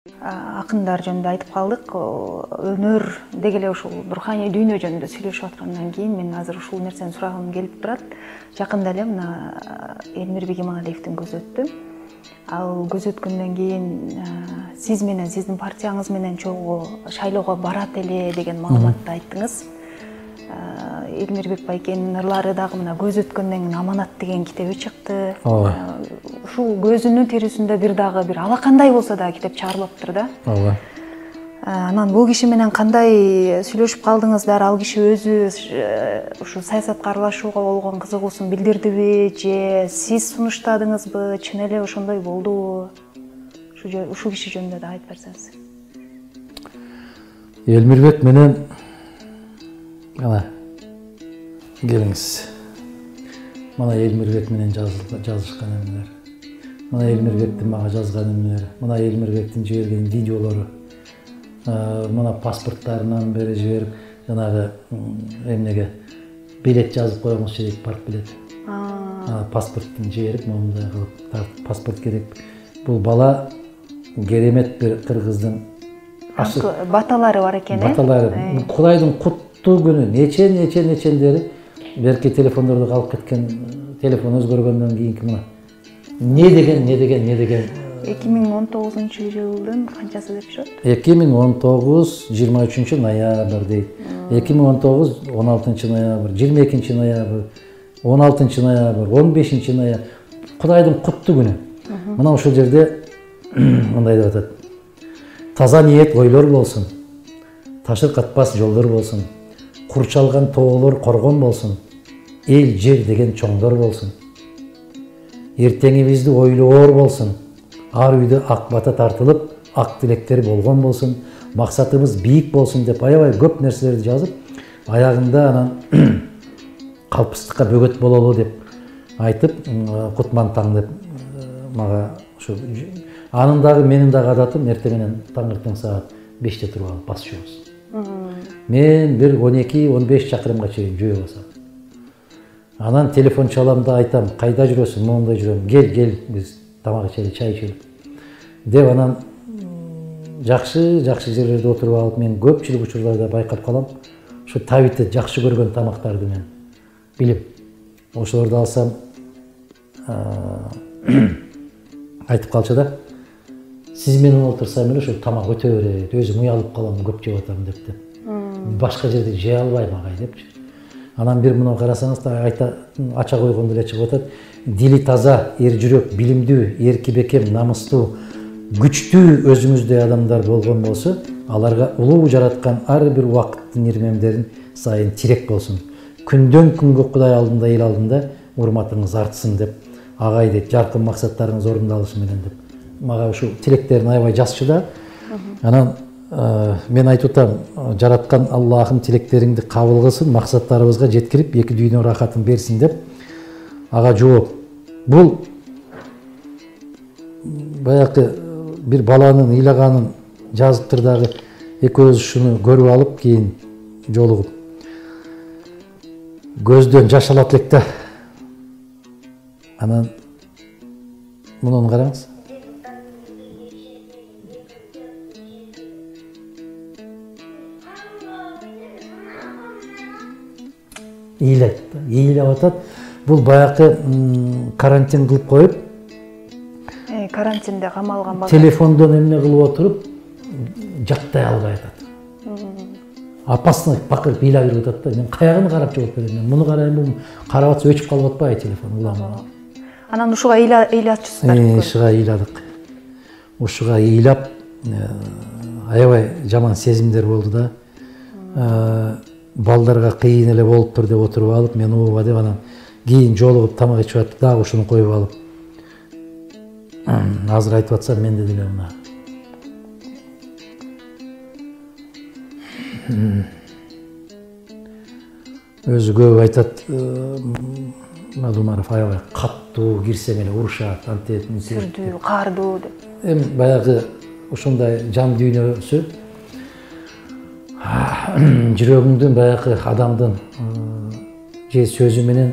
Акындар жөнүндө айтып калдык. Өнөр деги эле ушул руханий дүйнө жөнүндө сүйлөшүп аткандан кийин мен азыр ушул нерсени сурагым келип турат. Жакында эле мына Элмирбек Имагалиевдин көзү өттү. Ал көзү өткөндөн кийин сиз менен сиздин партияңыз менен чогуу шайлоого барат эле деген маалыматты айттыңыз. Элмирбек байкенин ырлары дагы мына көз өткөндөн кийин аманат деген китеби чыкты. Ушул көзүнүн терисинде бир дагы бир алакандай болсо да китеп чыгарылыптыр да. Ооба. Анан бул киши менен кандай сүйлөшүп калдыңыздар? Ал киши өзү ушу саясатка аралашууга болгон кызыгуусун билдирдиби же сиз сунуштадыңызбы? Чын эле ошондой болдубу? Ушул киши жөнүндө да айтып берсеңиз. Элмирбек менен ана келиңиз. Мына Элмирбек менен жазышкан эмелер. Мына Элмирбектин мага жазган эмелери, мына Элмирбектин жиберген видеолору, мына паспорттарынан бери жиберип, жанагы эмнеге билет жазып коюңузчу дейт, партбилет. Паспорттун жиберип, мондай кылып, паспорт керек. Бул бала керемет бир кыргыздын баталары бар экен, баталары. Кудайдын куттуу күнү, нечелдери берки телефондорду калып кеткен, телефон өзгөргөндөн кийинки мына. Не деген 2019 жылдын канчасы деп жүрөт? 2019 23 ноябрь дейт. 2019 16 ноябрь, 22 ноябрь, 16 ноябрь, 15 ноябрь. Кудайдын куттуу күнү. Мына ошол жерде мындай деп атат. Таза ниет ойлор болсун. Ташыр катпас жолдор болсун. Курчалган тоолор коргон болсун. Эл жер деген чоңдор болсун. Эртеңибизди ойлоор болсун. Ар үйдө ак бата тартылып, ак тилектер болгон болсун. Максатыбыз бийик болсун деп аябай көп нерселерди жазып, аягында анан калпыстыкка бөгөт бололу деп айтып, Кутман таң деп мага ушу анын дагы менин дагы адатым эртең менен таңертең саат 5-те туруп алып басчубуз. Мен бир 12-15 чакырымга чейин жөө басам. Анан телефон чалам да айтам, кайда жүрөсүң? Моундай жүрөм. Кел, биз тамак ичели, чай ичели. Деп анан жакшы жерлерде отуруп алып, мен көпчүлүк учурларда байкап калам. Ушу табитте жакшы көргөн тамактарды мен билип, ошолорду алсам айтып калчу да. Сиз менен отурсам эле ошол тамак өтө берет, өзүм уялып калам, көп жеп атам депти. Башка жерде жей албайм агай депчи. Анан бир мына карасаңыз да айта ача койгондо эле чыгып атат. Дили таза, эр жүрөк, билимдүү, эрки бекем, намыстуу, күчтүү өзүңүздөй адамдар болгон болсо, аларга улуу жараткан ар бир убакыттын ирмемдерин сайын тирек болсун. Күндөн күнгө Кудай алдында, эл алдында урматыңыз артсын деп, агай дейт, жаркын максаттарыңыз орундалышы менен деп. Мага ушу тилектерин аябай жазчу да. Анан мен айтып атам, жараткан Аллахым тилектериңди кабыл кылсын, максаттарыбызга жеткирип, эки дүйнө рахатын берсин деп. Ага жооп. Бул баягы бир баланын ыйлаганын жазыптыр дагы, экөөбүз ушуну көрүп алып, кийин жолугуп көздөн жаш алат элек да. Анан мунун караңыз. Ийлеп атат. Бул баягы карантин кылып коюп, карантинде камалган бала телефондон эмне кылып отуруп, жаттай албай атат. Опасно бакырып ыйлап берип атат да. Мен каягын карап жооп берем. Мен муну карайм, бул карап атса өчүп калып атпайбы телефон улам. Анан ушуга ыйлатчысыздар. Ушуга ыйладык. Ушуга ыйлап аябай жаман сезимдер болду да. Балдарга кыйын эле болуптур деп отуруп алып, мен ооба деп анан кийин жолугуп тамак ичип атып, дагы ушуну коюп алып. Азыр айтып атсам менде деле мына. Өзү көп айтат, Мадумаров аябай каттуу, кирсең эле урушат, антет, сүрдүү, каардуу деп. Эми баягы ушундай жан дүйнөсү жүрөгүңдүн баягы адамдын же сөзү менен,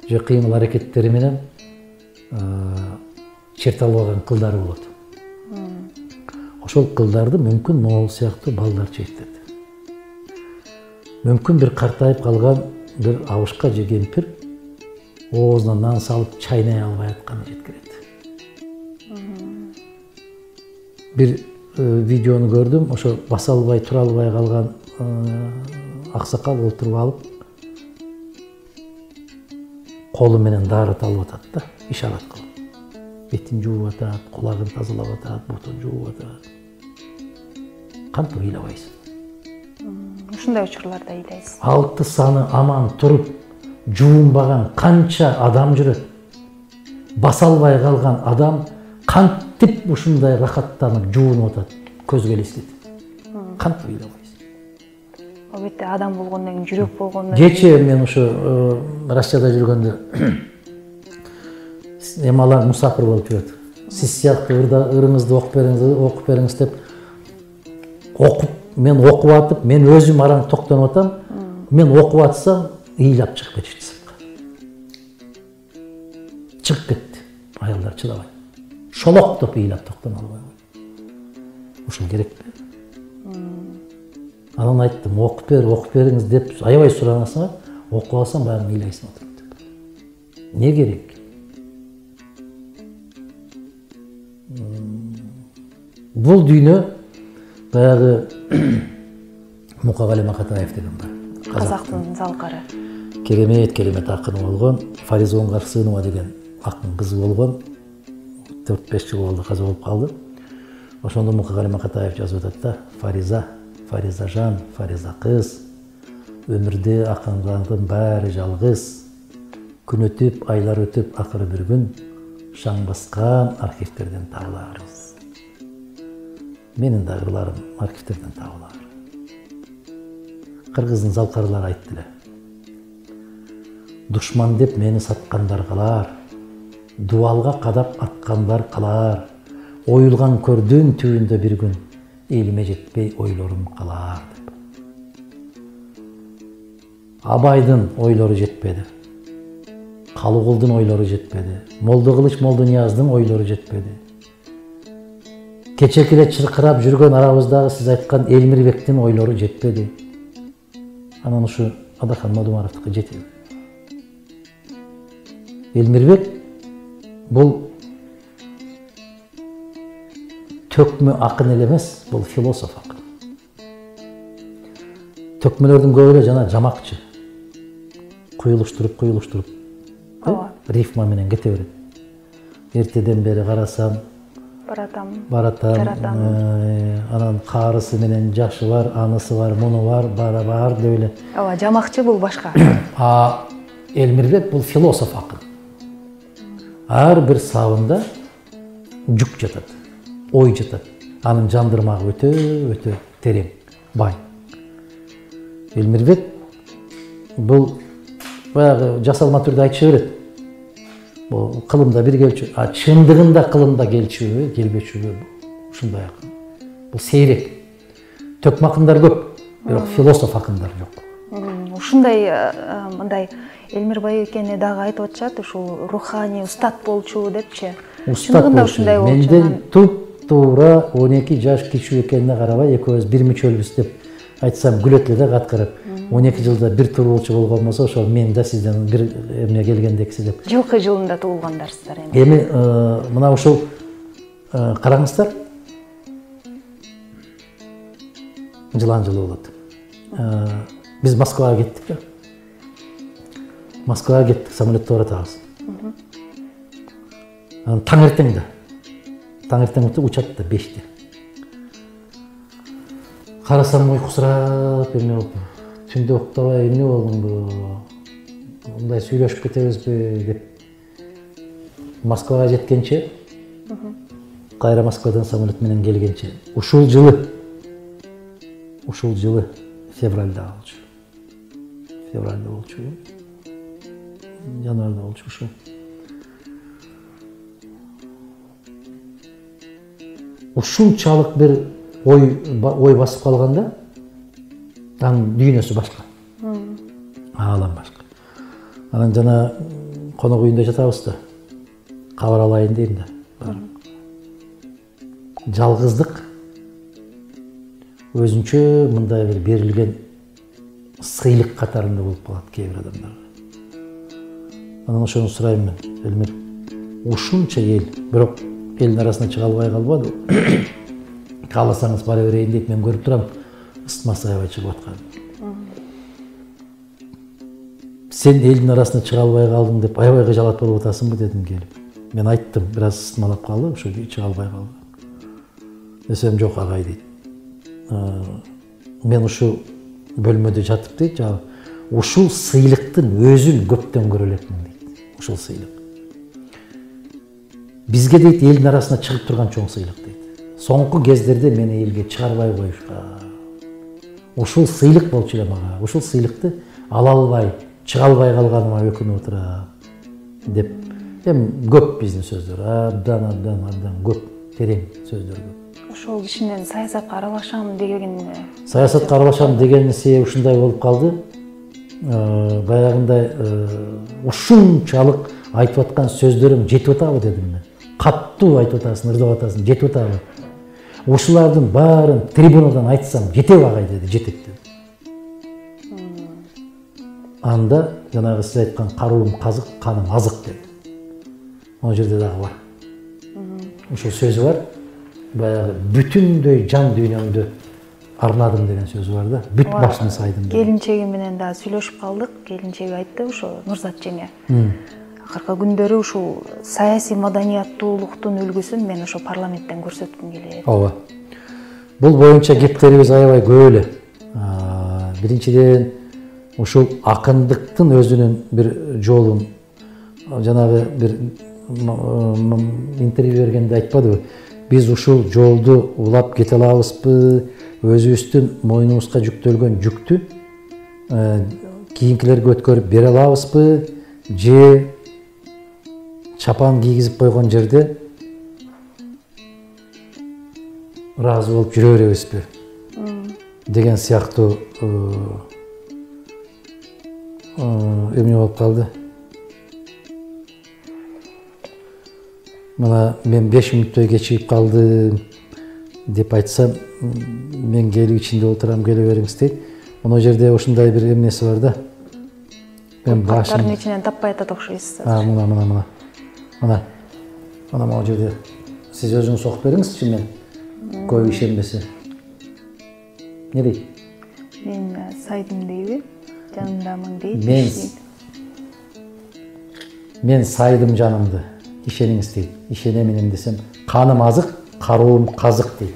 же кыймыл аракеттери менен черталбаган кылдары болот. ошол кылдарды мүмкүн могул сыяктуу балдар чектирди. Мүмкүн бир картайып калган бир абышка же кемпир оозуна нан салып чайнай албай атканы жеткирет. Бир видеону көрдүм, ошо баса албай тура албай калган аксакал отуруп алып колу менен дары талып атат да, ишарат кылып. Бетин жууп атат, кулагын тазалап атат, бутун жууп атат. Кантип ыйлабайсың? Ушундай учурларда ыйлайсыз. 6 саны аман туруп жуунбаган канча адам жүрөт. Баса албай калган адам кантип ушундай рахаттанып жуунуп атат, көзгө элестетип. Кантип ыйлабайсың? Албетте адам болгондон кийин, жүрөк болгондон Кече мен ушу Россияда жүргөндө эмалар мусафир болуп жүрөт. Сиз сыяктуу ырыңызды окуп бериңиз деп мен окуп атып, мен өзүм араң токтонуп атам. Мен окуп атсам, ыйлап чыгып кетишти сыртка. Чыгып кетти. Аялдар чыдабай. Шолоктоп ыйлап токтоно албай койду. Ушул керекпи? Анан айттым, окуп бериңиз деп аябай суранасыңар, окуп алсаң баягы ыйлайсың отуруп деп. Не керек? Бул дүйнө баягы Мукагали Макатаев деген бар. Казактын залкары. Керемет акын болгон, Фариза Оңгарсынова деген акын кызы болгон. 4-5 жыл болду, каза болуп калды. Ошондо Мукагали Макатаев жазып атат да, Фаризажан, Фариза кыз, өмүрдө акындардын баары жалгыз. Күн өтүп, айлар өтүп, акыры бир күн шаң баскан архивтерден табыларбыз. Менин да ырларым архивтерден табылар. Кыргыздын залкарлары айтты эле. Душман деп мени саткандар калар, дуалга кадап аткандар калар, оюлган көрдүн түбүндө бир күн, элиме жетпей ойлорум калар деп. Абайдын ойлору жетпеди. Калыгулдун ойлору жетпеди. Молдо Кылыч, Молдо Нияздын ойлору жетпеди. Кечекиле чыркырап жүргөн арабыздагы сиз айткан Элмирбектин ойлору жетпеди. Анан ушу Адахан Мадумаровдука жетеби. Элмирбек бул төкмө акын эле эмес, бул философ акын. Төкмөлөрдүн көбү эле жана жамакчы. Куюлуштуруп, рифма менен кете берет. Эртеден бери карасам, баратам, анан каарысы менен жашы бар, анысы бар, муну бар, бар деп эле. Ооба, жамакчы бул башка. Элмирбек бул философ акын. Ар бир сабында жүк жатат, ой жатат. Анын жандырмагы өтө терең, бай. Элмирбек бул баягы жасалма түрдө айтыша берет. Бул кылымда бир келчү, чындыгында кылымда келчүбү, келбечүбү ушундай акын. Бул сейрек. Төкмө акындар көп, бирок философ акындар жок. Ушундай мындай Элмирбай экени дагы айтып атышат, ушул руханий устат болчу депчи. Чындыгында ушундай болчу. Менден туп-туура 12 жаш кичүү экенине карабай, экөөбүз бир мүчөлбүз деп айтсам күлөт эле да каткырып. 12 жылда бир туруучу болгон болсо, ошол мен да сизден бир эмне келгендекси деп. Жылкы жылында туулгандарсыздар эми. Эми мына ушул караңыздар. Жылан жылы болот. Биз Москвага кеттик да. Москвага кеттик, самолетто баратабыз. Таңертеңде. Таңертең учат да 5-те. Карасам уйкусурап эме болуп, түндө уктабай эмне болдумбу? Мындай сүйлөшүп кетебизби деп. Москвага жеткенче, кайра Москвадан самолет менен келгенче, ушул жылы февралда болчу. Январда болчу ушул. Ушунчалык бир ой басып калганда, анын дүйнөсү башка. Аалам башка. Анан жана конок үйүндө жатабыз да. Кабар алайын дейм да. Жалгыздык өзүнчө мындай бир берилген сыйлык катарында болуп калат кээ бир адамдарга. Анан ошону сурайм мен, Элмир. Ушунча эл, бирок элдин арасына чыга албай калбады. Кааласаңыз бара берейин дейт, мен көрүп турам, ысытмасы аябай чыгып аткан. Сен элдин арасына чыга албай калдың деп аябай кыжалат болуп атасыңбы дедим келип. Мен айттым, бир аз ысытмалап калды, ошо чыга албай калды. Десем жок агай дейт. Мен ушу бөлмөдө жатып дейт, ушул сыйлыктын өзүн көптөн көрө элекмин дейт. Ушул сыйлык. Бизге дейт элдин арасына чыгып турган чоң сыйлык дейт. Соңку кездерде мени элге чыгарбай коюшкан. Ушул сыйлык болчу эле мага. Ушул сыйлыкты ала албай, чыга албай калганыма өкүнүп отурам деп. Көп биздин сөздөр, абдан көп, терең сөздөр көп. Ошол кишинин саясатка аралашам деген. Саясатка аралашам дегенин себеби ушундай болуп калды. Баягындай ушунчалык айтып аткан сөздөрүң жетип атабы дедим мен. Каттуу айтып атасың, ырдап атасың, жетип атабы. Ушулардын баарын трибунадан айтсам жетеби агай деди, жетет деди. Анда жанагы сиз айткан каруум казык, каным азык деди. О жерде дагы бар. Ушул сөзү бар. Баягы бүтүндөй жан дүйнөмдү арнадым деген сөзү бар да. Бүт башын сайдым. Келинчеги менен да сүйлөшүп калдык. Келинчеги айтты ошо Нурзат жеңе. Акыркы күндөрү ушул саясий маданияттуулуктун үлгүсүн мен ошо парламенттен көрсөткүм келет. Ооба. Бул боюнча кептерибиз аябай көп эле. Биринчиден ушул акындыктын өзүнүн бир жолун жанагы бир интервью бергенде айтпадыбы? Биз ушул жолду улап кете алабызбы? Өзүбүздүн мойнубузга жүктөлгөн жүктү кийинкилерге өткөрүп бере алабызбы? Же чапан кийгизип койгон жерде ыраазы болуп жүрө беребизби? Деген сыяктуу эмне болуп калды. Мына мен 5 мүнөттөй кечигип калдым деп айтсам, мен келип ичинде отурам, келе бериңиз дейт. Мына жерде ушундай бир эмнеси бар да. Мен башымдын ичинен таппай атат окшойсуз. Мына могу жерде сиз өзүңүз окуп бериңизчи, мен көп ишенбесе. Не дейт? Мен сайдым дейби? Жанымдамын дейт. Мен сайдым жанымды. Ишениңиз дейт. Ишенемин десем, каным азык, каруум казык дейт.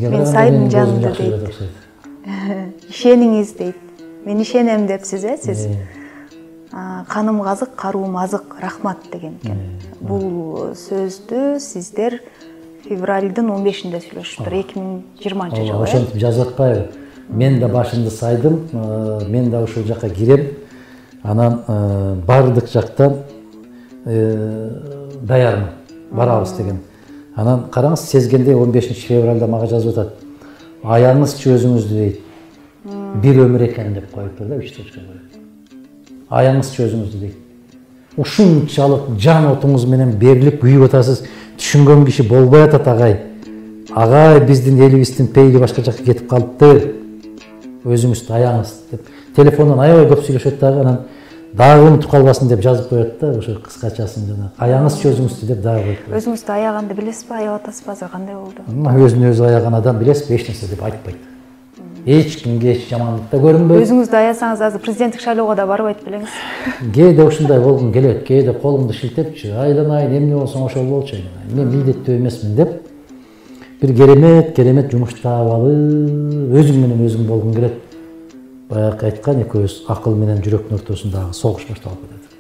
Мен сайдым жанымды дейт. Ишениңиз дейт. Мен ишенем депсиз, сиз? Каным казык, каруум азык, рахмат деген экен. Бул сөздү сиздер февралдын 15-inde сүйлөшүптүр, 2020-жылы. Ошентип жазып атпайбы? Мен да башымды сайдым, мен да ушул жакка кирем. Анан бардык жактан даярмын, барабыз деген. Анан караңыз, сезгенде 15-февралда мага жазып атат. Аяңызчы өзүңүздү дейт. Бир өмүр экен деп коюптур да, 3 точка коюп. Аяңызчы өзүңүздү дейт. Ушунчалык жан отуңуз менен берилип күйүп атасыз, түшүнгөн киши болбой атат агай. Агай, биздин элибиздин пейили башка жакка кетип калыпты. Өзүңүздү аяңыз деп. Телефондон аябай көп сүйлөшөт дагы, анан дагы унутуп калбасын деп жазып коет да, ошо кыскачасын жана. Аяңызчы өзүңүздү деп дагы коет. Өзүңүздү аяганды билесизби, аябай атасызбы, азыр кандай болду? Өзүн өзү аяган адам билесизби, эч нерсе деп айтпайт. Эч кимге эч жамандык да көрүнбөйт. Өзүңүздү аязсаңыз, азыр президенттик шайлоого да барбайт белеңиз. Кээде ушундай болгум келет, кээде колумду шилтепчи, айланайын, эмне болсоң ошол болчу, мен милдеттүү эмесмин деп. Бир керемет жумуш таап алып, өзүң менен өзүң болгуң келет. Баягы айткан экөөбүз, акыл менен жүрөктүн ортосундагы согуш башталып кетет.